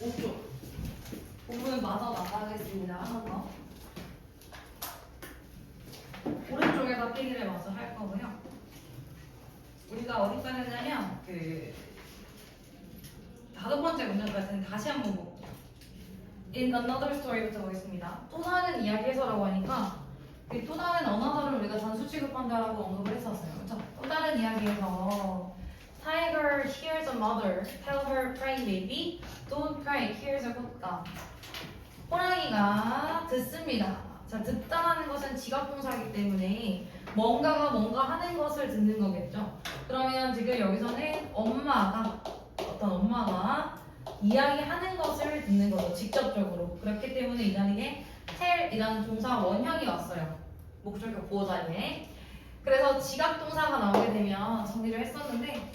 오쪽 부분 마저 나가겠습니다. 한 번. 오른쪽에서 필기를 마저 할 거고요. 우리가 어디까지 했냐면 다섯 번째 문장까지는 다시 한번 보고 In another story부터 보겠습니다. 또 다른 이야기에서라고 하니까 또 다른 언어들을 우리가 단수 취급한다라고 언급을 했었어요. 그렇죠? 또 다른 이야기에서 Tiger hears a mother tell her crying baby don't cry hears a 꽃감. 호랑이가 듣습니다. 자, 듣다라는 것은 지각동사이기 때문에 뭔가 하는 것을 듣는 거겠죠. 그러면 지금 여기서는 어떤 엄마가 이야기하는 것을 듣는 거죠. 직접적으로. 그렇기 때문에 이 자리에 tell이라는 동사 원형이 왔어요. 목적격 보호 자리에. 그래서 지각동사가 나오게 되면 정리를 했었는데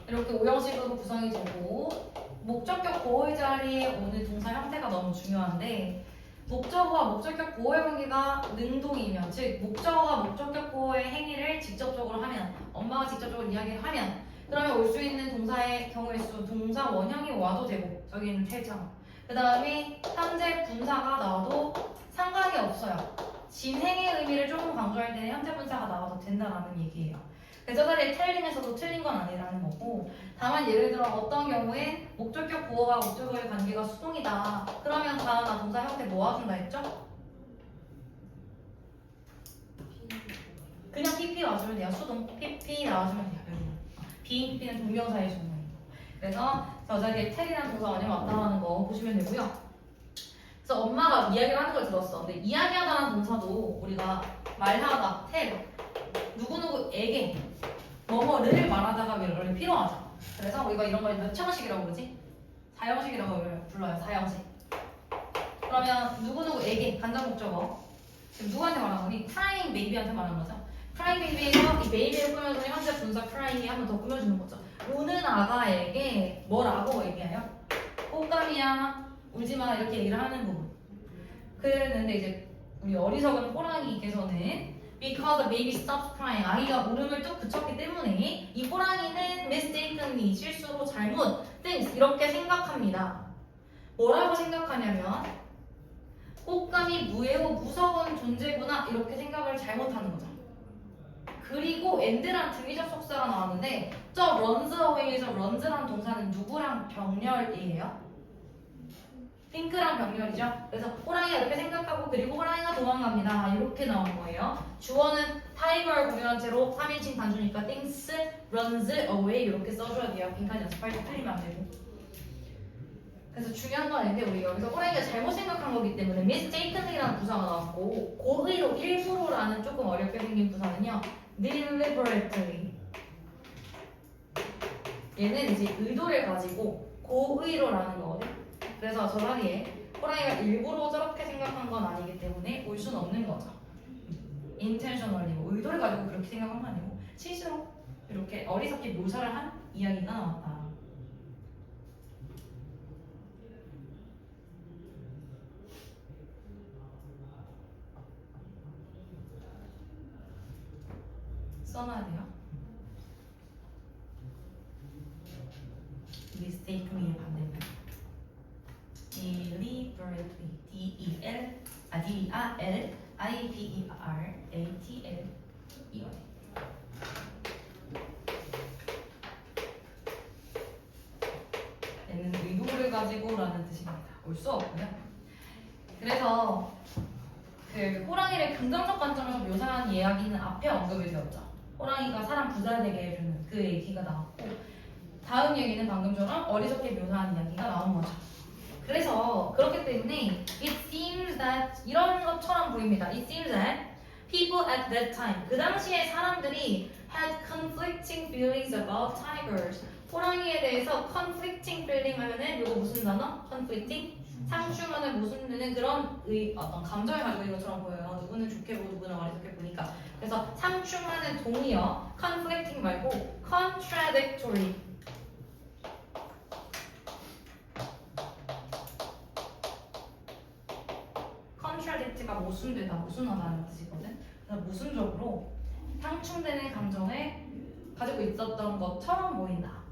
이렇게 오형식으로 구성이 되고 목적격 보호의 자리에 오는 동사 형태가 너무 중요한데 목적어와 목적격 보호의 관계가 능동이면 즉 목적어가 목적격 보호의 행위를 직접적으로 하면 엄마가 직접적으로 이야기를 하면 그러면 올 수 있는 동사의 경우의 수 동사 원형이 와도 되고 저기는 태정 그 다음에 현재 분사가 나와도 상관이 없어요. 진행의 의미를 조금 강조할 때는 현재 분사가 나와도 된다라는 얘기예요. 그래서 저 자리에 텔링에서도 틀린 건 아니라는 거고 다만 예를 들어 어떤 경우에 목적격 보호와 목적어의 관계가 수동이다. 그러면 다음나 동사 형태 뭐 와준다 했죠? 그냥 PP 와주면 돼요. 수동 PP 나와주면 돼요. being PP는 동명사의 종류이고 그래서 저 자리에 텔이라는 동사 원형 왔다라는 거 보시면 되고요. 그래서 엄마가 이야기를 하는 걸 들었어. 근데 이야기하다라는 동사도 우리가 말하다, 텔 누구누구에게 뭐뭐를 말하다가 원래 필요하죠. 그래서 우리가 이런 걸 몇 차원식이라고 부르지? 4형식이라고 불러요. 4형식. 그러면 누구누구에게 간접 목적어 지금 누구한테 말하는 거니? crying baby한테 말하는 거죠. crying baby에서 이 baby를 꾸며주니 현재 분사 crying이 한 번 더 꾸며주는 거죠. 우는 아가에게 뭐라고 얘기해요? 꽃감이야 울지마 이렇게 얘기를 하는 부분. 그랬는데 이제 우리 어리석은 호랑이께서는 Because the baby stops crying. 아이가 울음을 뚝 그쳤기 때문에 이 호랑이는 mistakenly 실수로 잘못 thinks 이렇게 생각합니다. 뭐라고 생각하냐면 꽃감이 무해고 무서운 존재구나 이렇게 생각을 잘못하는 거죠. 그리고 and란 등위적 속사가 나왔는데 저 runs away에서 runs라는 동사는 누구랑 병렬이에요? 핑크랑 병렬이죠. 그래서 호랑이가 이렇게 생각하고 그리고 호랑이가 도망갑니다. 이렇게 나온 거예요. 주어는 타이거를 고려한 채로 3인칭 단수니까 thinks, runs away 이렇게 써줘야 돼요. 빈칸 연습할 때 틀리면 안 되고. 그래서 중요한 건 아닌데 우리 여기서 호랑이가 잘못 생각한 거기 때문에 mistakenly라는 부사가 나왔고 고의로 일부러라는 조금 어렵게 생긴 부사는요. deliberately 얘는 이제 의도를 가지고 고의로라는 거거든. 그래서 저 자리에 호랑이가 일부러 저렇게 생각한 건 아니기 때문에 올 수는 없는 거죠. intentionally 의도를 가지고 그렇게 생각한 건 아니고 실수로 이렇게 어리석게 묘사를 한 이야기가 나왔다. 써놔야 돼요. mistakenly의 반대는 deliberately D-E-L-I-B-E-R-A-T-L 이거네. 얘는 의도를 가지고라는 뜻입니다. 올 수 없고요. 그래서 그 호랑이를 긍정적 관점에서 묘사한 이야기는 앞에 언급이 되었죠. 호랑이가 사람 부자되게 해주는 그 얘기가 나왔고 다음 얘기는 방금처럼 어리석게 묘사한 이야기가 나온 거죠. 그래서 그렇기 때문에 it seems that 이런 것처럼 보입니다. It seems that people at that time 그 당시에 사람들이 had conflicting feelings about tigers. 호랑이에 대해서 conflicting feeling 하면은 이거 무슨 단어? conflicting? 상충하는 모순되는 그런 어떤 감정을 가지고 있는 것처럼 보여요. 누구는 좋게 보고 누구는 어리석게 보니까. 그래서 상충하는 동의어 conflicting 말고 contradictory. contradict가 모순되다, 모순하다는 뜻이거든. 그래서 모순적으로 상충되는 감정을 가지고 있었던 것처럼 보인다.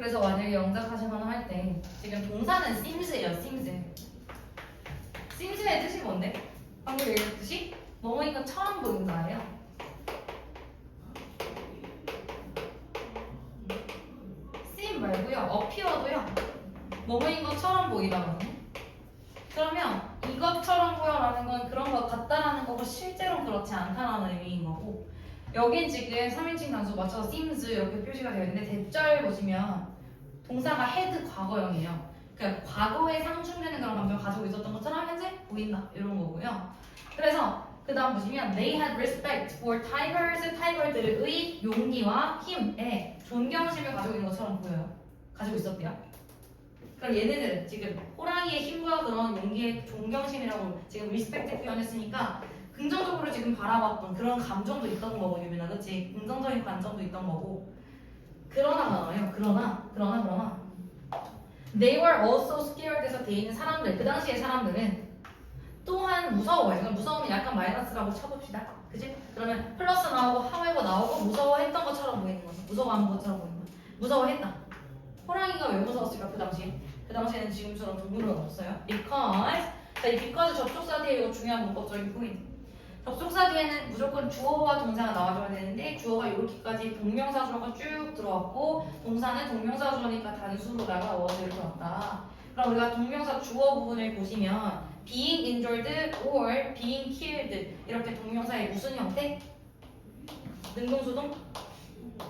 그래서 만약에 영작하시거나 할 때 지금 동사는 sims예요. sims. sims의 뜻이 뭔데? 방금 얘기했듯이 뭐뭐인 것처럼 보인다예요. sim 말고요. appear도요. 뭐뭐인 것처럼 보이다거든요. 그러면 이것처럼 보여라는 건 그런 것 같다라는 거고 실제로 그렇지 않다라는 의미인 거고 여긴 지금 3인칭 단수 맞춰서 seems 이렇게 표시가 되어 있는데 대절 보시면 동사가 had 과거형이에요. 그러니까 과거에 상충되는 그런 감정을 가지고 있었던 것처럼 현재 보인다 이런 거고요. 그래서 그 다음 보시면 they had respect for tigers, 타이거들의 용기와 힘에 존경심을 가지고 있는 것처럼 보여요. 가지고 있었대요. 그럼 얘네들은 지금 호랑이의 힘과 그런 용기의 존경심이라고 지금 respect 표현했으니까 긍정적으로 지금 바라봤던 그런 감정도 있던 거고 유민아 그치? 긍정적인 감정도 있던 거고 그러나 they were also scared에서 돼 있는 사람들 그 당시의 사람들은 또한 무서워요. 그럼 무서우면 약간 마이너스라고 쳐봅시다. 그치? 그러면 플러스 나오고 however 나오고 무서워했던 것처럼 보이는 거죠. 무서워한 것처럼 보이는 거. 무서워했다. 호랑이가 왜 무서웠을까 그 당시에? 그 당시에는 지금처럼 동물은 없어요. Because 자, 이 because 접속사 뒤에 이거 중요한 문법적인 포인트. 접속사 뒤에는 무조건 주어와 동사가 나와줘야 되는데 주어가 이렇게까지 동명사 주어가 쭉 들어왔고 동사는 동명사 주어니까 단수로다가 was 이렇게 왔다. 그럼 우리가 동명사 주어 부분을 보시면 being injured or being killed 이렇게 동명사의 무슨 형태? 능동수동?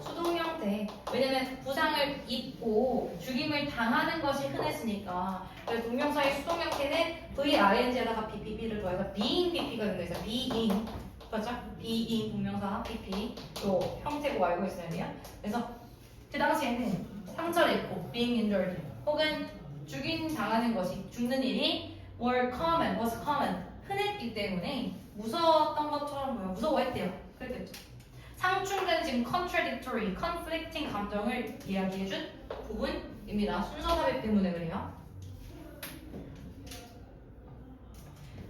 수동 형태. 왜냐면 부상을 입고 죽임을 당하는 것이 흔했으니까. 그래서 동명사의 수동 형태는 VING에다가 BPP를 더해서 being BP가 된다 해서 being. 그렇죠? being 동명사 PP 요 형태고 알고 있어야 돼요. 그래서 그 당시에는 상처를 입고 being injured 혹은 죽임 당하는 것이 죽는 일이 was common 흔했기 때문에 무서웠던 것처럼 보여. 무서워했대요. 그랬겠죠. 상충된 지금 contradictory, conflicting 감정을 이야기해준 부분입니다. 순서 삽입 때문에 그래요.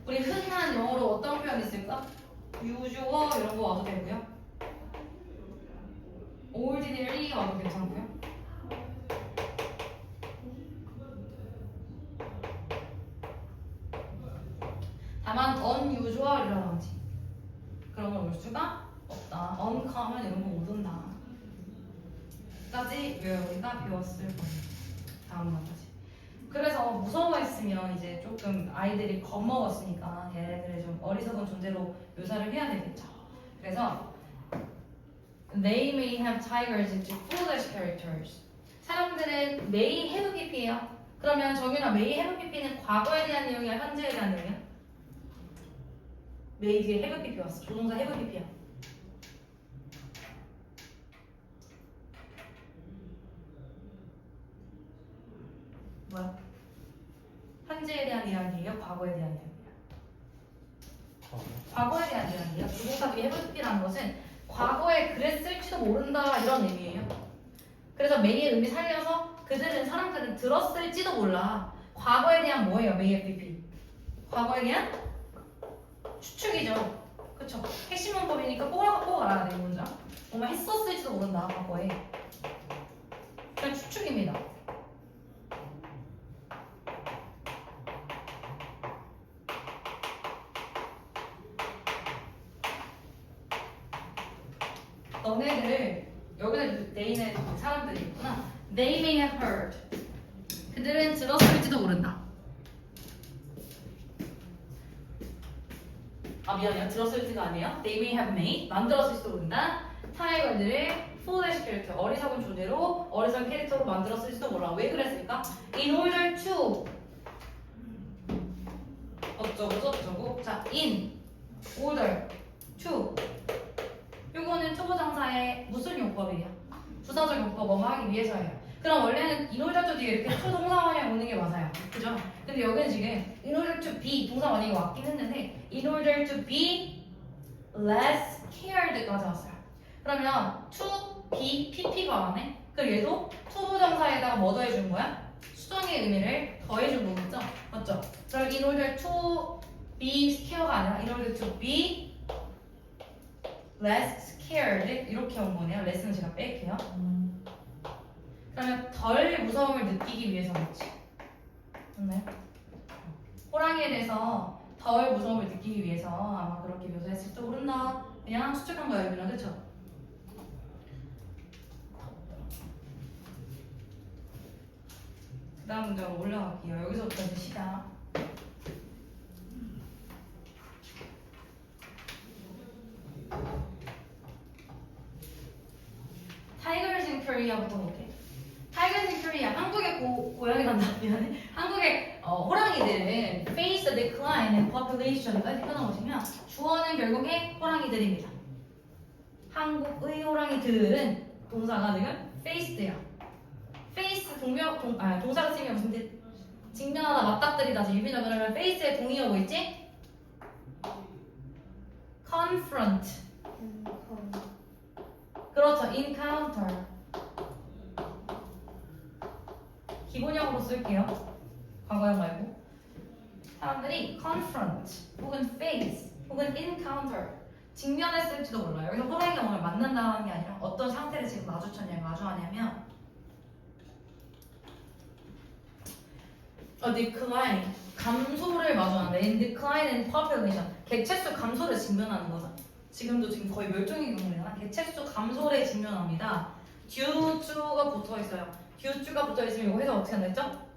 우리 흔한 영어로 어떤 표현 있을까? usual 이런 거 와도 되고요. ordinary 와도 괜찮고요. 다만 unusual이라든지 그런 걸 올 수가 없다. uncommon 이런 거 못 온다. 까지 우리가 배웠을 거예요. 다음 단까지. 그래서 무서워했으면 이제 조금 아이들이 겁먹었으니까 얘네들을 좀 어리석은 존재로 묘사를 해야 되겠죠. 그래서 they may have tigers into foolish characters. 사람들은 may have pp예요. 그러면 정윤아 may have pp는 과거에 대한 내용이야 현재에 대한 내용이야? may 뒤에 have pp 왔어. 조동사 have pp야. 뭐야? 현재에 대한 이야기예요? 과거에 대한 이야기예요? 과거에 대한 이야기예요. 조동사 뒤에 have pp라는 것은 과거에 그랬을지도 모른다 이런 의미예요. 그래서 may의 의미 살려서 사람들은 들었을지도 몰라. 과거에 대한 뭐예요? may pp. 과거에 대한 추측이죠. 그쵸? 핵심 문법이니까 꼭 알아야 돼, 이 문장. 정말 했었을지도 모른다, 과거에. 그냥 추측입니다. 너네들, 여기는 내인의 사람들이 있구나. They may have heard. 그들은 들었을지도 모른다. 아 미안해요. 들었을지가 아니에요. They may have made. 만들었을지도 모른다. 타이거들을 foolish character. 어리석은 존재로 어리석은 캐릭터로 만들었을지도 몰라. 왜 그랬을까? In order to 어쩌고 자 in order to 요거는 초보장사의 무슨 용법이에요? 부사적 용법 뭐뭐 하기 위해서예요. 그럼 원래는 in order to 뒤에 이렇게 to 동사원이 오는 게 맞아요. 그죠? 근데 여기는 지금 in order to be 동사 원이 왔긴 했는데 in order to be less cared까지 왔어요. 그러면 to be pp가 왔네. 그럼 얘도 to 부정사에다가 뭐 더해준 거야? 수동의 의미를 더해준 거겠죠? 맞죠? 그럼 in order to be scared가 아니라 in order to be less scared 이렇게 온 거네요. less는 제가 뺄게요. 그럼 그러면 덜 무서움을 느끼기 위해서겠지. 맞나요? 호랑이에 대해서 덜 무서움을 느끼기 위해서 아마 그렇게 묘사했을지도 모른다. 그냥 추측한 거야, 여기는. 그쵸? 그 다음 문제 올라갈게요. 여기서부터 이제 시작. Tigers in Korea부터 볼게. Tigers in Korea. 한국의 고양이란다. 미안해. 한국의 호랑이들은 face the decline in population까지 끊어보시면 주어는 결국에 호랑이들입니다. 한국의 호랑이들은 동사가 지금 face야. face 동사가 쓰면 무슨 뜻? 직면하다, 맞닥뜨리다. 유비나 그러면 face의 동의어 뭐 있지? confront. 그렇죠. encounter. 기본형으로 쓸게요. 과거형 말고. 사람들이 confront 혹은 face 혹은 encounter 직면했을지도 몰라요. 여기서 호랑이가 오늘 만난다는 게 아니라 어떤 상태를 지금 마주하냐면 decline 감소를 마주하는데 in decline in population 개체수 감소를 직면하는 거죠. 지금도 지금 거의 멸종의 경우잖아. 개체수 감소를 직면합니다. due to가 붙어 있어요. due to가 붙어 있으면 이거 해석 어떻게 한다 했죠?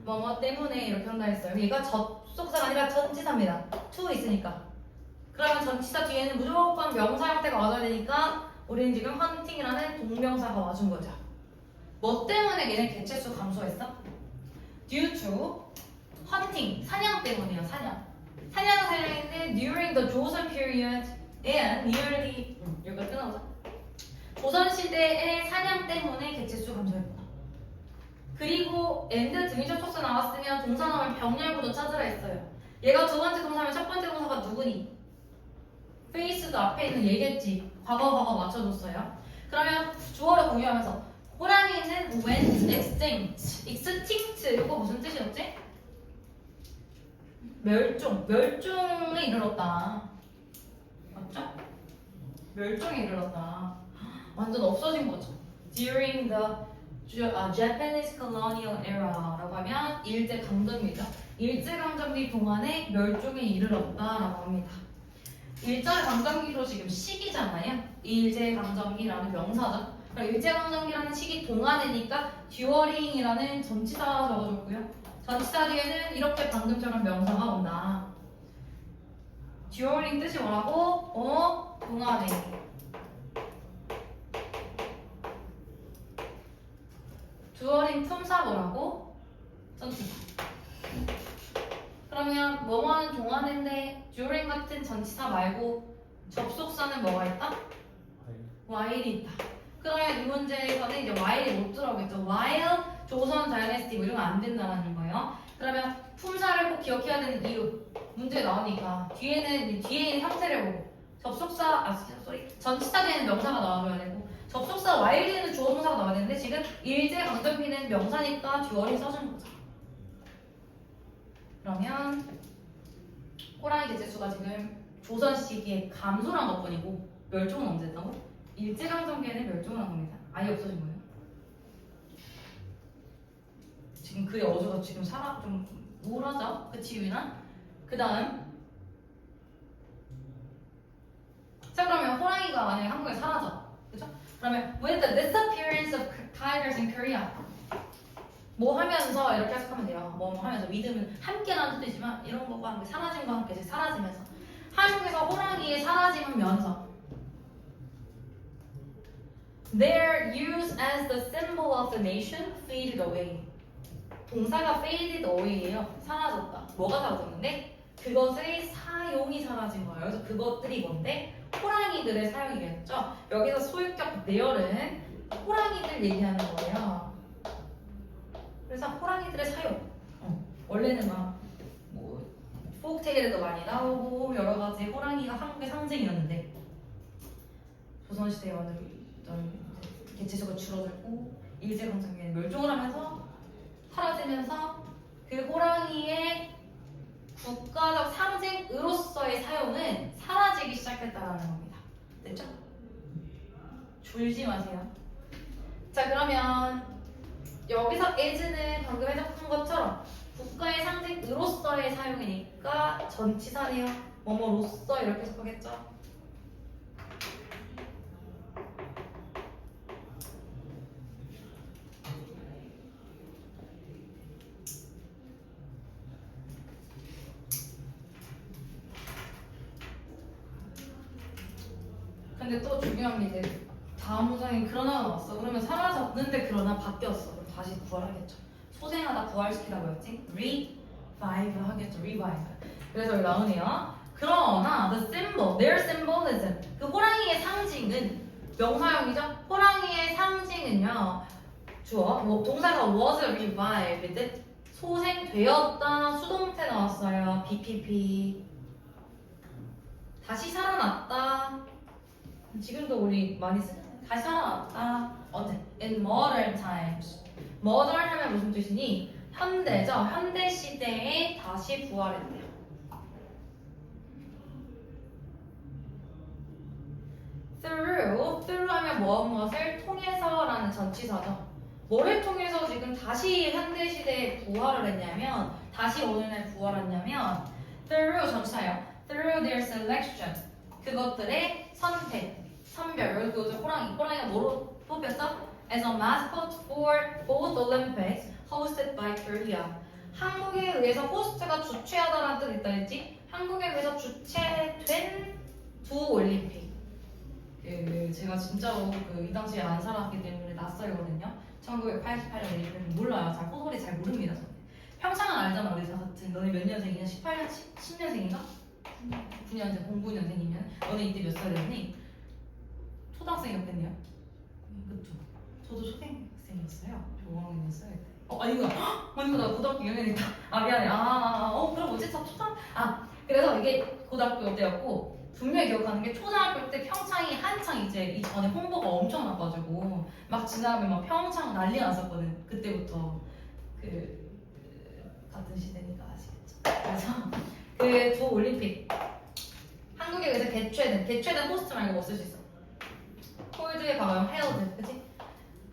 뭐뭐 때문에 이렇게 한다 했어요. 얘가 접속사가 아니라 전치사입니다. to 있으니까. 그러면 전치사 뒤에는 무조건 명사 형태가 와줘야 되니까 우리는 지금 헌팅이라는 동명사가 와준 거죠. 뭐 때문에 얘네 개체수 감소했어? due to hunting 사냥 때문이에요. 사냥은 사냥인데 during the Joseon period and nearly 여기가 끊어져. 조선 시대의 사냥 때문에 개체수 감소했구나. 그리고 and 등위적 촉수 나왔으면 동사 나오면 병렬구도 찾으라 했어요. 얘가 두 번째 동사면 첫 번째 동사가 누구니? face도 앞에 있는 얘겠지. 과거 맞춰줬어요. 그러면 주어를 공유하면서 호랑이는 went extinct 이거 무슨 뜻이었지? 멸종에 이르렀다. 맞죠? 멸종에 이르렀다. 완전 없어진 거죠. During the Japanese colonial era라고 하면 일제강점기죠. 일제강점기 동안에 멸종에 이르렀다라고 합니다. 일제강점기도 지금 시기잖아요. 일제강점기라는 명사죠. 그럼 일제강점기라는 시기 동안이니까 during이라는 전치사 적어줬고요. 전치사 뒤에는 이렇게 방금처럼 명사가 온다. during 뜻이 뭐라고? 동안에. during 품사 뭐라고? 전치사. 그러면 뭐뭐하는 동안인데 during 같은 전치사 말고 접속사는 뭐가 있다? while이 있다. 그러면 이 문제에서는 이제 while이 못 들어오겠죠. while 조선 다이내스티 이런 거 안 된다는 거예요. 그러면 품사를 꼭 기억해야 되는 이유 문제에 나오니까 뒤에 있는 형태를 보고 접속사 전치사 뒤에는 명사가 나와줘야 되고 접속사 while 뒤에는 주어 동사가 나와야 되는데 지금 일제강점기는 명사니까 dual이 써준 거죠. 그러면 호랑이 개체수가 지금 조선 시기에 감소한 것뿐이고 멸종은 언제 했다고? 일제강점기에는 멸종을 한 겁니다. 아예 없어진 거예요. 지금 그의 어조가 지금 좀 우울하죠? 그치 유인아? 그 다음 자 그러면 호랑이가 만약에 한국에 사라져 그죠? 그러면 with the disappearance of tigers in Korea 뭐 하면서 이렇게 해석하면 돼요. 뭐 하면서 믿음은 함께라는 뜻도 있지만 이런 것과 함께 사라짐과 함께 사라지면서 한국에서 호랑이의 사라지면서 their use as the symbol of the nation faded away. 동사가 faded away예요. 사라졌다. 뭐가 사라졌는데 그것의 사용이 사라진 거예요. 그래서 그것들이 뭔데? 호랑이들의 사용이겠죠. 여기서 소유격 내열은 호랑이들 얘기하는 거예요. 그래서 호랑이들의 사용. 원래는 뭐 포크테일에도 많이 나오고 여러 가지 호랑이가 한국의 상징이었는데 조선시대에 완전 개체수가 줄어들고 일제강점기에 멸종을 하면서 사라지면서 그 호랑이의 국가적 상징으로서의 사용은 사라지기 시작했다라는 겁니다. 됐죠? 졸지 마세요. 자 그러면 여기서 is는 방금 해석한 것처럼 국가의 상징으로서의 사용이니까 전치사네요. 뭐뭐로서 이렇게 해석하겠죠. 근데 또 중요한 게 이제 다음 문장에 그러나가 나왔어. 그러면 사라졌는데 그러나 바뀌었어. 그럼 다시 부활하겠죠. 소생하다 부활시키다 뭐였지? revive 하겠죠. revive. 그래서 여기 나오네요. 그러나 the symbol, their symbolism, 그 호랑이의 상징은 명사형이죠. 호랑이의 상징은요. 주어, 뭐 동사가 was revived, 소생되었다. 수동태 나왔어요. BPP. 다시 살아났다. 지금도 우리 많이 쓰는 다시 살아났다. 언제? In modern times. modern 하면 무슨 뜻이니? 현대죠. 현대 시대에 다시 부활했대요. through 하면 무엇을 통해서라는 전치사죠. 뭐를 통해서 지금 다시 현대 시대에 부활을 했냐면 다시 오늘날 부활했냐면 through 전치사예요. through their selection. 그것들의 선택, 선별. 그리고 호랑이가 뭐로 뽑혔어? As a mascot for both Olympics hosted by Korea. 한국에 의해서 호스트가 주최하다라는 뜻이 있다 했지? 한국에 의해서 주최된 두 올림픽. 제가 진짜로 이 당시에 안 살았기 때문에 낯설거든요. 1988년 올림픽은 몰라요. 잘 호돌이 잘 모릅니다. 저는. 평창은 알잖아. 우리 다 같은. 너네 몇 년생이냐? 18년, 10년생인가? 9년생, 09년생이면 너네 이때 몇 살이었니? 초등학생이었겠네요. 그쵸? 저도 초등학생이었어요. 조학년이었어요. 아니구나. 아니구나. 나 고등학교 2학년이다. 미안해. 그럼 어쨌든 그래서 이게 고등학교 때였고 분명히 기억하는 게 초등학교 때 평창이 한창 이제 이전에 홍보가 엄청 나가지고 막 지나가면 막 평창 난리 났었거든. 그때부터 같은 시대니까 아시겠죠? 그래서 그 두 올림픽 한국에 의해서 개최된 호스트 말고 뭐 쓸 수 있어? 홀드의 과거형 held, 그치?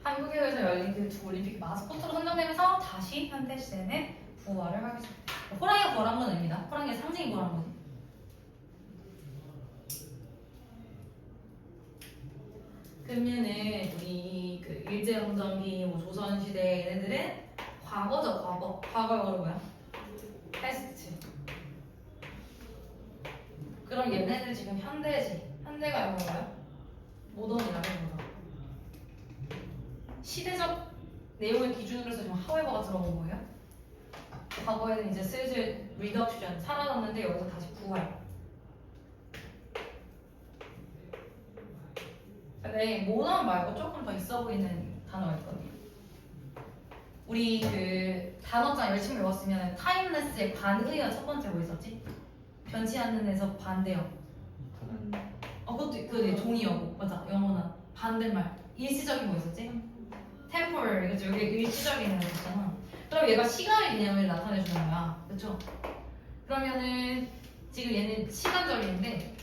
한국에 의해서 열린 그 두 올림픽 마스코트로 선정되면서 다시 현대 시대는 부활을 하겠습니다. 호랑이가 부활한 건 아닙니다. 호랑이의 상징이 부활한 거지. 그러면은 우리 일제강점기, 조선시대 얘네들은 과거죠, 과거. 과거 영어로 뭐야? past. 그럼 얘네들 지금 현대지. 현대가 영어로 뭐야? 모던이라는 거죠. 시대적 내용을 기준으로 해서 지금 however가 들어온 거예요. 과거에는 이제 슬슬 reduction 살아났는데 여기서 다시 부활. 근데 모던 말고 조금 더 있어 보이는 단어가 있거든요. 우리 단어장 열심히 외웠으면 timeless의 반의어 첫 번째 뭐 있었지? 변치 않는 데서 반대어. 그것도 종이어고 맞아. 영어나 반대말. 일시적인 뭐 있었지? temporary. 그쵸? 여기 일시적인 거 있잖아. 그럼 얘가 시간의 개념을 나타내주는 거야. 그쵸? 그러면은 지금 얘는 시간적인데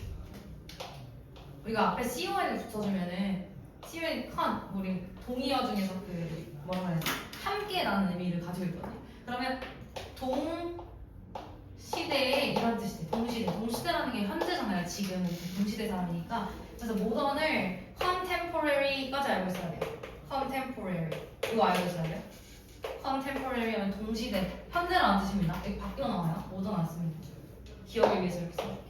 우리가 앞에 con을 붙여주면은 con이 우리 동의어 중에서 뭐라고 해야 되지? 함께라는 의미를 가지고 있거든요. 그러면 동시대에 이런 뜻이 돼. 동시대라는 게 현재잖아요. 지금 동시대 사람이니까. 그래서 모던을 contemporary까지 알고 있어야 돼요. contemporary 이거 알고 있어야 돼요. contemporary는 동시대, 현재라는 뜻입니다. 여기 바뀌어 나와요. 모던 안 씁니다. 기억을 위해서 이렇게 써볼게요.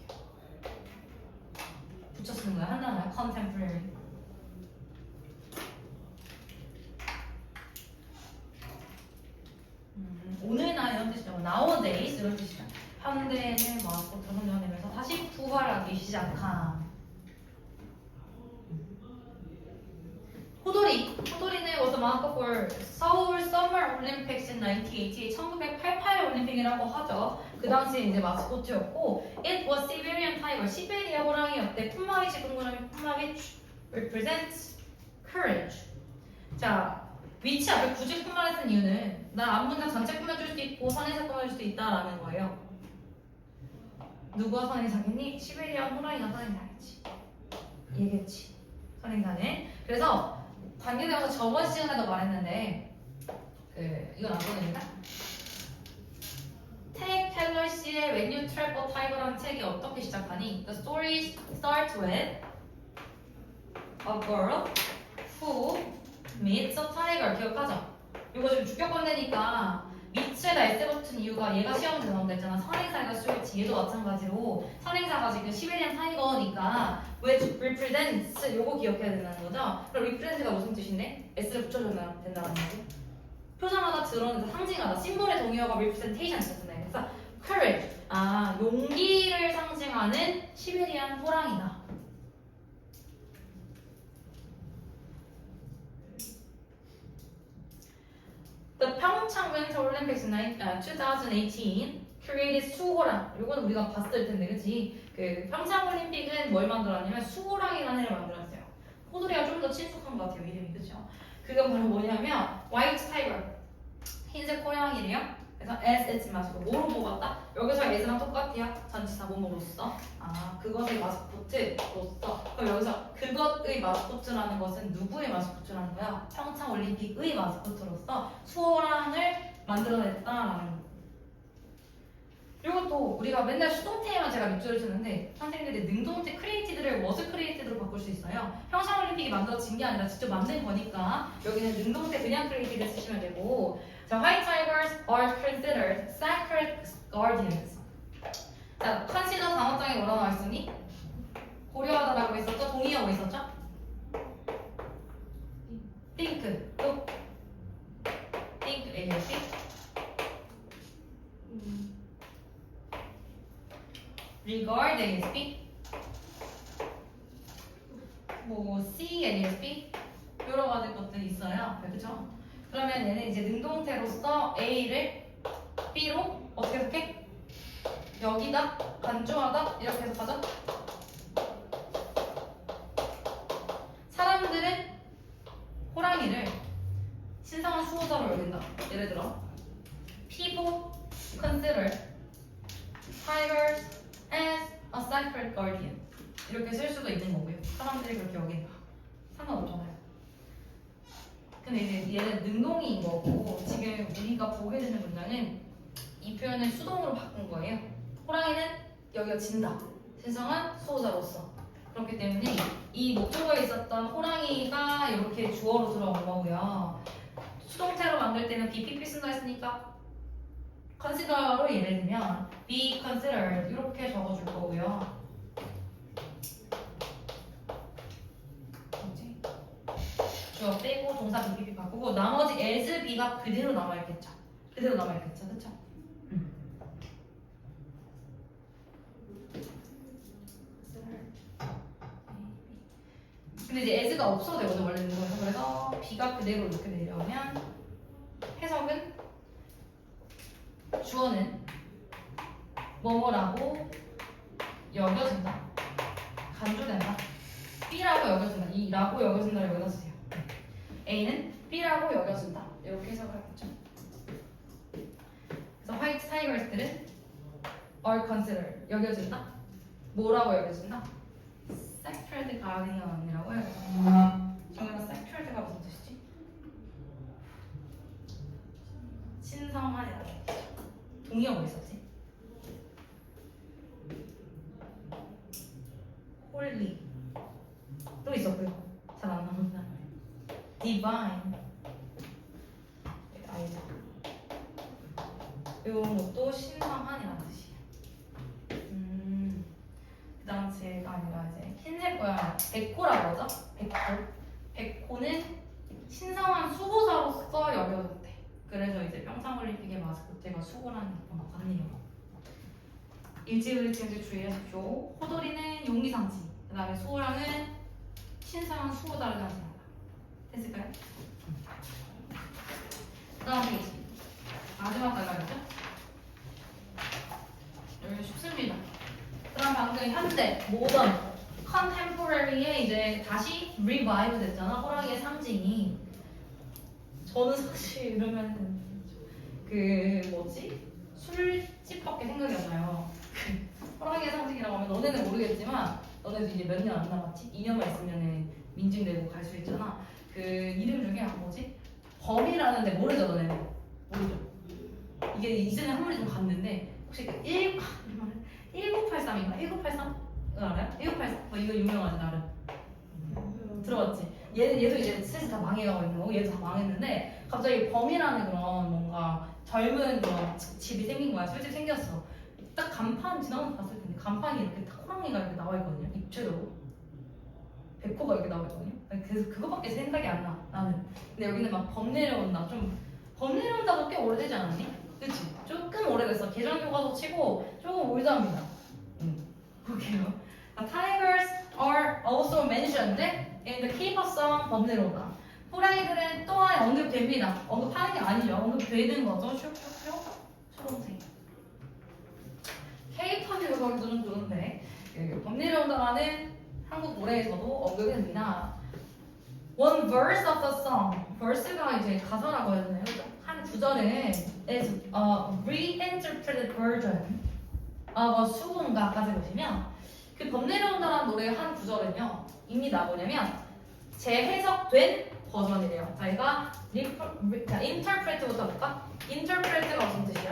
붙여 쓰는 거야. 한 단어야. contemporary. 오늘날 이런 뜻이죠. nowadays 이런 뜻이죠. 현대는 마스코트 선정되면서 다시 부활하기 시작한. 호돌이는 was a mascot for Seoul Summer Olympics in 1988. 1988 올림픽이라고 하죠. 그 당시에 이제 마스코트였고, it was Siberian tiger. 시베리아 호랑이였대. 콧막이 동그라미 콧막이 represents courage. 자, 위치 앞에 굳이 콧말을 쓴 이유는 나 앞문장 전체 꾸며줄 수도 있고 선에서 꾸며줄 수도 있다라는 거예요. 누가 선행사겠니? 시베리아 호랑이가 선행사겠지. 얘겠지. 선행사는. 그래서 관계대명사 저번 시간에도 말했는데 이건 안 보냅니다. 텍 텔러 씨의 When You Trap a Tiger라는 책이 어떻게 시작하니? The story starts with a girl who meets a tiger. 기억하죠? 이거 지금 주격권되니까 미츠에다 S 붙은 이유가 얘가 시험에 나온다 했잖아. 선행사가 수일치. 얘도 마찬가지로 선행사가 지금 시베리안 타이거니까 which represents 요거 기억해야 된다는 거죠. 그럼 represent가 무슨 뜻인데? S를 붙여줘야 된다는 거지. 표정하다 드러내다 상징하다 심볼의 동의어가 representation 있었잖아요. 그래서 courage 용기를 상징하는 시베리안 호랑이다. The 평창 Winter Olympics in 2018 created 수호랑. 이거는 우리가 봤을 텐데, 그치? 그 평창 올림픽은 뭘 만들었냐면 수호랑이라는 애를 만들었어요. 호돌이가 좀 더 친숙한 것 같아요, 이름이. 그쵸? 그건 바로 뭐냐면 White Tiger, 흰색 호랑이래요. 그래서 as 마스크 뭐로 뽑았다? 여기서 as랑 똑같아요. 전치사 뭐뭐로써. 그것의 마스코트로서. 그럼 여기서 그것의 마스코트라는 것은 누구의 마스코트라는 거야? 평창 올림픽의 마스코트로서 수호랑을 만들어냈다라는 거. 이것도 우리가 맨날 수동태에만 제가 밑줄을 주는데 선생님들이 능동태 크리에이티드를 was 크리에이티드로 바꿀 수 있어요. 평창 올림픽이 만들어진 게 아니라 직접 만든 거니까 여기는 능동태 그냥 크리에이티드 쓰시면 되고. 자, white tigers are considered sacred guardians. 자, consider 단어장에 뭐라 나와 있으니? 고려하다라고 있었죠? 동의어가 있었죠? think, 또 think, ALP. regard, ASP. 뭐 see, ASP. 여러 가지 것들이 있어요. 그렇죠? 그러면 얘는 이제 능동태로서 A를 B로 어떻게 해석해? 여기다 간주하다 이렇게 해석하죠? 사람들은 호랑이를 신성한 수호자로 여긴다. 예를 들어 People consider tigers as a sacred guardian. 이렇게 쓸 수도 있는 거고요. 사람들이 그렇게 여긴다. 상관없잖아요. 근데 이제 얘는 능동이인 거고 지금 우리가 보게 되는 문장은 이 표현을 수동으로 바꾼 거예요. 호랑이는 여기가 진다. 신성한 수호자로서. 그렇기 때문에 이 목적어에 있었던 호랑이가 이렇게 주어로 들어온 거고요. 수동태로 만들 때는 BPP 쓴다 했으니까 consider로 예를 들면 be considered 이렇게 적어줄 거고요. 주어 빼고 동사 BPP 바꾸고 나머지 as, be가 그대로 남아있겠죠. 그대로 남아있겠죠. 그쵸? 근데 이제 as가 없어도 되거든 원래 있는 거에서. 그래서 be가 그대로 이렇게 내려오면 해석은 주어는 뭐뭐라고 여겨진다. 간주된다. B라고 여겨진다. 이 라고 여겨진다를 여기다 쓰세요. A는 B라고 여겨진다. 이렇게 해석을 하겠죠. 그래서 화이트 타이거스들은 are considered 여겨진다. 뭐라고 여겨진다? sacred guardian이라고 여겨진다. 저기는 sacred가 무슨 뜻이지? 신성한이라는 뜻이죠. 동의어 뭐 있었지? holy 또 있었고요. 잘 안 나온다. divine 아이죠. 이런 것도 신성한이라는 뜻이에요. 그 다음 제가 아니라 이제 흰색 고양이 백호라고 하죠. 백호는 신성한 수호자로서 여겨졌대. 그래서 이제 평창올림픽의 마스코트가 수호라는 것 같네요. 일지을지인지 주의하십시오. 호돌이는 용기 상징. 그 다음에 수호랑은 신성한 수호자를 상징한다. 됐을까요? 그 다음 페이지. 마지막 단락이죠? 여기 쉽습니다. 그럼 방금 현대, 모던, 컨템포러리에 이제 다시 리바이브 됐잖아. 호랑이의 상징이. 저는 사실 이러면 그 뭐지? 술집밖에 생각이 안 나요. 호랑이의 상징이라고 하면 너네는 모르겠지만 너네도 이제 몇 년 안 남았지? 2년만 있으면은 민증 내고 갈 수 있잖아. 그 이름 중에 뭐지? 범위라는데 모르죠, 너네는? 모르죠. 이게 이전에 한 번에 좀 갔는데 혹시 그 1983인가? 1983? 알아요? 1983? 뭐 이거 유명하지 나름. 들어봤지? 얘도 이제 셋이 다 망해가고 있는 거고 얘도 다 망했는데 갑자기 범이라는 그런 뭔가 젊은 그런 집이 생긴 거야. 술집 생겼어. 딱 간판 지나가면서 봤을 텐데 간판이 이렇게 딱 호랑이가 이렇게 나와 있거든요. 입체적으로. 백호가 이렇게 나와 있거든요. 그래서 그거밖에 생각이 안 나. 나는. 근데 여기는 막 범 내려온다. 좀 범 내려온다고 꽤 오래되지 않았니? 그치? 조금 오래됐어. 계절 교과서 치고 조금 올드합니다. 볼게요. Tigers are also mentioned in the Keeper song 범 내려온다. 호랑이들은 또한 언급됩니다. 언급하는 게 아니죠. 언급되는 거죠. 슉슉슉. 초록색. K-pop 교과서도 좀 그런데 범 내려온다라는 한국 노래에서도 언급이 됩니다. One verse of the song. verse가 이제 가사라고 해야 되나요? 한 구절은 is a reinterpreted version of a 수군가까지 보시면 그 범 내려온다라는 노래의 한 구절은요. 입니다. 뭐냐면 재해석된 버전이래요. 자, 얘가 interpret부터 볼까? interpret가 무슨 뜻이야?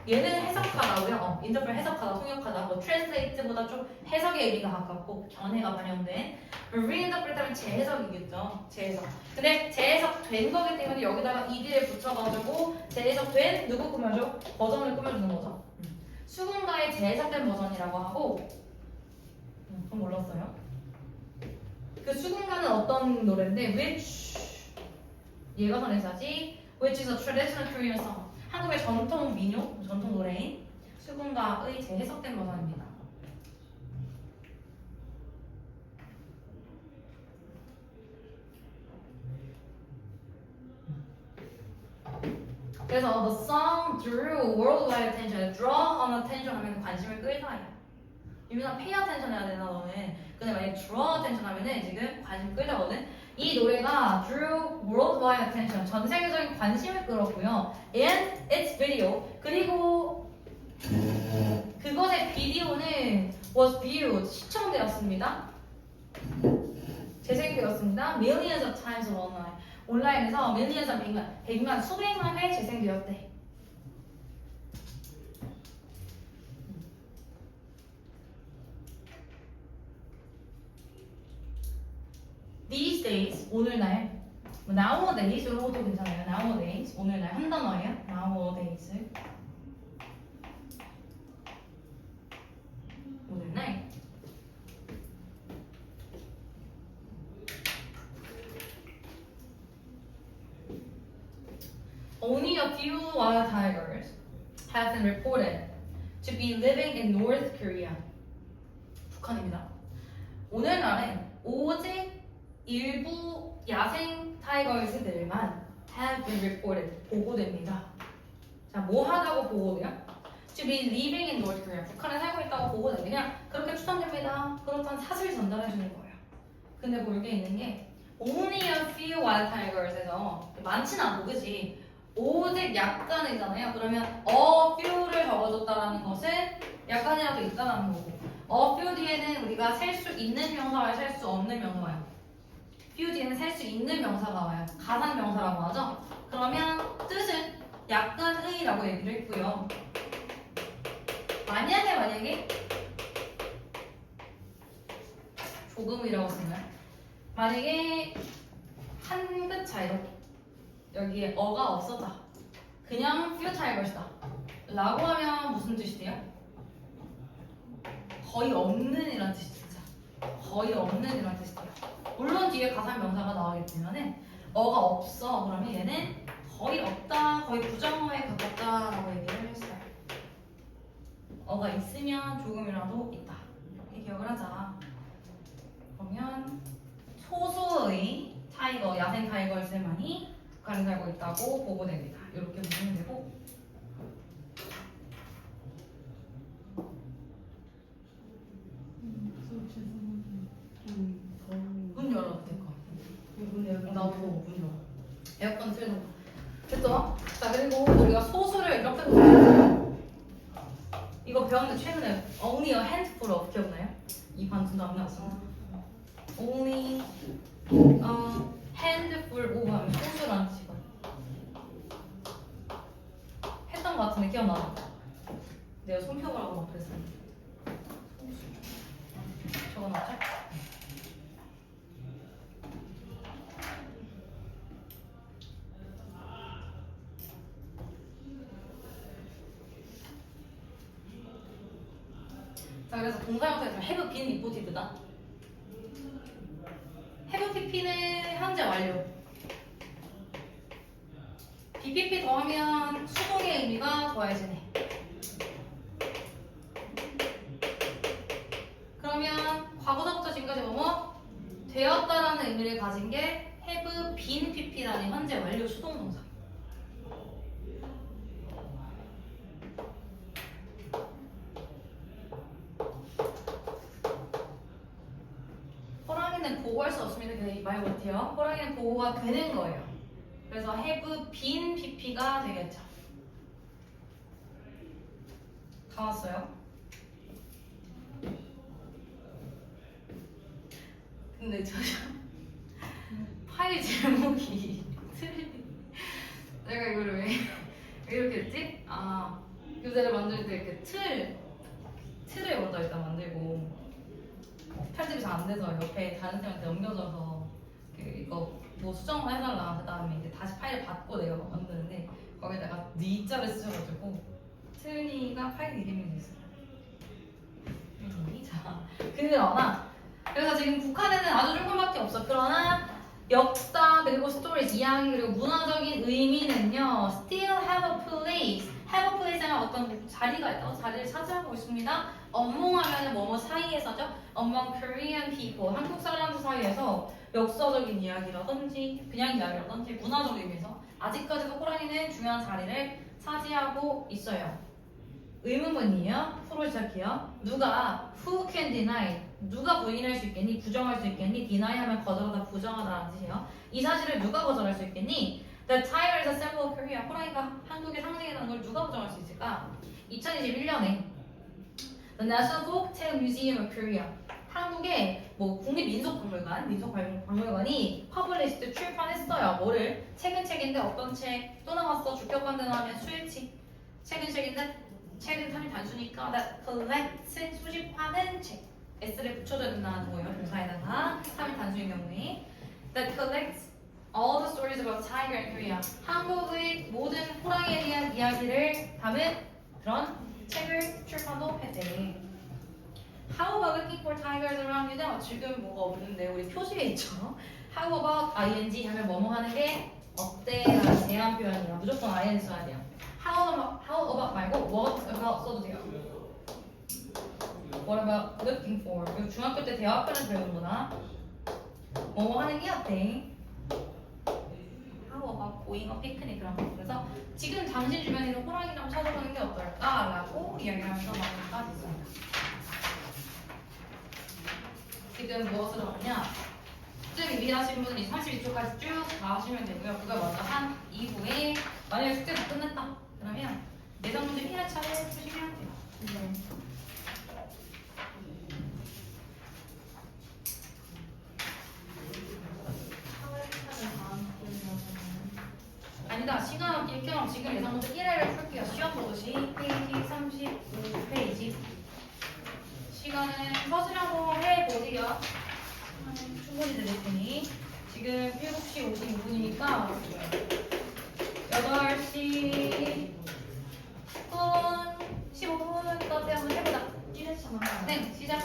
얘는 해석하다고요. interpret 해석하다, 통역하다. 뭐 translate보다 좀 해석의 의미가 가깝고 견해가 반영된. reinterpret하면 재해석이겠죠. 재해석. 근데 재해석된 거기 때문에 여기다가 ed를 붙여가지고 재해석된 누구 꾸며줘? 버전을 꾸며주는 거죠. 수군가의 재해석된 버전이라고 하고. 그럼 몰랐어요? 그 수군가는 어떤 노래인데 which 얘가 선행사지 which is a traditional Korean song. 한국의 전통 민요, 전통 노래인 수군가의 재해석된 버전입니다. 그래서 the song drew worldwide attention. draw on attention 하면 관심을 끌다예요. 유민아 pay attention 해야 되나 너는? 근데 만약에 draw attention 하면은 지금 관심 끌다거든. 이 노래가 drew worldwide attention. 전 세계적인 관심을 끌었고요. And its video. 그리고 그것의 비디오는 was viewed. 시청되었습니다. 재생되었습니다. Millions of times online. 온라인에서 millions of 100만, 수백만 회 재생되었대. These days, 오늘날, nowadays 이런 것도 괜찮아요. nowadays, 오늘날 한 단어예요. nowadays. 오늘날. Only a few wild tigers have been reported to be living in North Korea. 북한입니다. 오늘날엔 오직 일부 야생 타이거스들만 have been reported, 보고됩니다. 자, 뭐 하다고 보고돼요? To be living in North Korea. 북한에 살고 있다고 보고돼요. 그냥 그렇게 추정됩니다. 그렇다는 사실을 전달해 주는 거예요. 근데 볼 게 있는 게 only a few wild tigers에서 많진 않고, 그치? 오직 약간이잖아요. 그러면 a few를 적어줬다라는 것은 약간이라도 있다라는 거고, a few 뒤에는 우리가 셀 수 있는 명사와 셀 수 없는 명사가 와요. few 뒤에는 셀 수 있는 명사가 와요. 가상 명사라고 하죠. 그러면 뜻은 약간의라고 얘기를 했고요. 만약에 조금이라고 쓰나요? 만약에 한 끗 차이로 여기에 어가 없었다. 그냥 few tigers다. 라고 하면 무슨 뜻이 돼요? 거의 없는 이란 뜻이 진짜. 거의 없는 이란 뜻이 돼요. 물론 뒤에 가상 명사가 나오겠지만은 어가 없어. 그러면 얘는 거의 없다. 거의 부정어에 가깝다라고 얘기를 했어요. 어가 있으면 조금이라도 있다. 이렇게 기억을 하자. 그러면 소수의 타이거, 야생 타이거들만이 북한에 살고 있다고 보고됩니다. 이렇게 보면 되고, 문 열어도 될 것 같아. 문 열어. 나도 문 열어. 에어컨 틀고. 됐죠? 자, 그리고 우리가 소수를 이렇게 보면 이거 배웠는데 최근에 only a handful of 기억나요? 이 반투도 안 나왔어. only a handful of 하면 소수란 기억나? 내가 손펴보라고 막 그랬어. 적어놨죠? 자, 그래서 동사 형태에서 have been reported다. have pp는 현재 완료. bpp 더하면 수동의 의미가 더해지네. 그러면 과거사부터 지금까지 뭐뭐? 되었다라는 의미를 가진 게 have been pp라는 현재 완료 수동동사. 호랑이는 보고할 수 없습니다. 그래서 말 못해요. 호랑이는 보고가 되는 거예요. 그래서 have been pp가 되겠죠. 다 왔어요? 근데 저 파일 제목이 내가 이걸 왜 이렇게 했지? 아, 교재를 만들 때 이렇게 틀을 먼저 일단 만들고 편집이 잘 안 돼서 옆에 다른 쌤한테 넘겨줘서 이거 뭐 수정을 해달라. 그 다음에 이제 다시 파일을 받고 내가 만드는데 거기다가 니자를 쓰셔가지고 틀니가 파일 이름이 됐어요. 자, 그러나 그래서 지금 북한에는 아주 조금밖에 없어. 그러나 역사 그리고 스토리지 이야기 그리고 문화적인 의미는요 still have a place. have a place는 어떤 자리가 있다고 자리를 차지하고 있습니다. 언몽하면은 뭐뭐 사이에서죠. among Korean people 한국 사람들 사이에서 역사적인 이야기라든지 그냥 이야기라든지 문화적 의미에서 아직까지도 호랑이는 중요한 자리를 차지하고 있어요. 의문문이에요. 프로 시작해요. 누가 who can deny 누가 부인할 수 있겠니? 부정할 수 있겠니? deny 하면 거절하다 부정하다라는 뜻이에요. 이 사실을 누가 거절할 수 있겠니? The tiger is a symbol of Korea. 호랑이가 한국의 상징이라는 걸 누가 부정할 수 있을까? 2021년에 The National Folktale Museum of Korea 한국의 뭐 국립민속박물관, 민속박물관이 퍼블리시드 출판했어요. 뭐를? 책인데 어떤 책? 또 나왔어. 주격관대 나오면 수일치. 책인데 책은 탐이 단수니까 that collects 수집하는 책. s를 붙여줘야 된다는 거예요. 동사에다가 탐이 단수인 경우에 that collects all the stories about tiger in Korea. 한국의 모든 호랑이에 대한 이야기를 담은 그런 책을 출판도 했대. How about looking for tigers around you now? 지금 뭐가 없는데 우리 표시에 있죠. How about ing 하면 뭐뭐 하는 게 어때? 라는 제한 표현이라 무조건 ing 써야 돼요. How about 말고 what about 써도 돼요. What about looking for? 이거 중학교 때 대학교는 배우는구나. 뭐뭐 하는 게 어때? How about going on picnic 그런 거. 그래서 지금 당신 주변에 있는 호랑이를 찾아보는 게 어떨까라고 이야기를 하면서 마무리까지 있습니다. 지금 무엇을 하느냐? 숙제 미리 하신 분이 32초까지 쭉 다 하시면 되고요. 그걸 먼저 한 이후에 만약에 숙제 다 끝냈다 그러면 내성 문제 1회차를 푸시면 돼요. 아니다. 시간 일경 지금 예상 문제 1회를 풀게요. 시험 보듯이 페이지 35페이지 시간은 서술형으로 해보세요. 충분히 되실 테니 지금 7시 56분이니까 8시 10분 15분까지 한번 해보자. 네, 시작.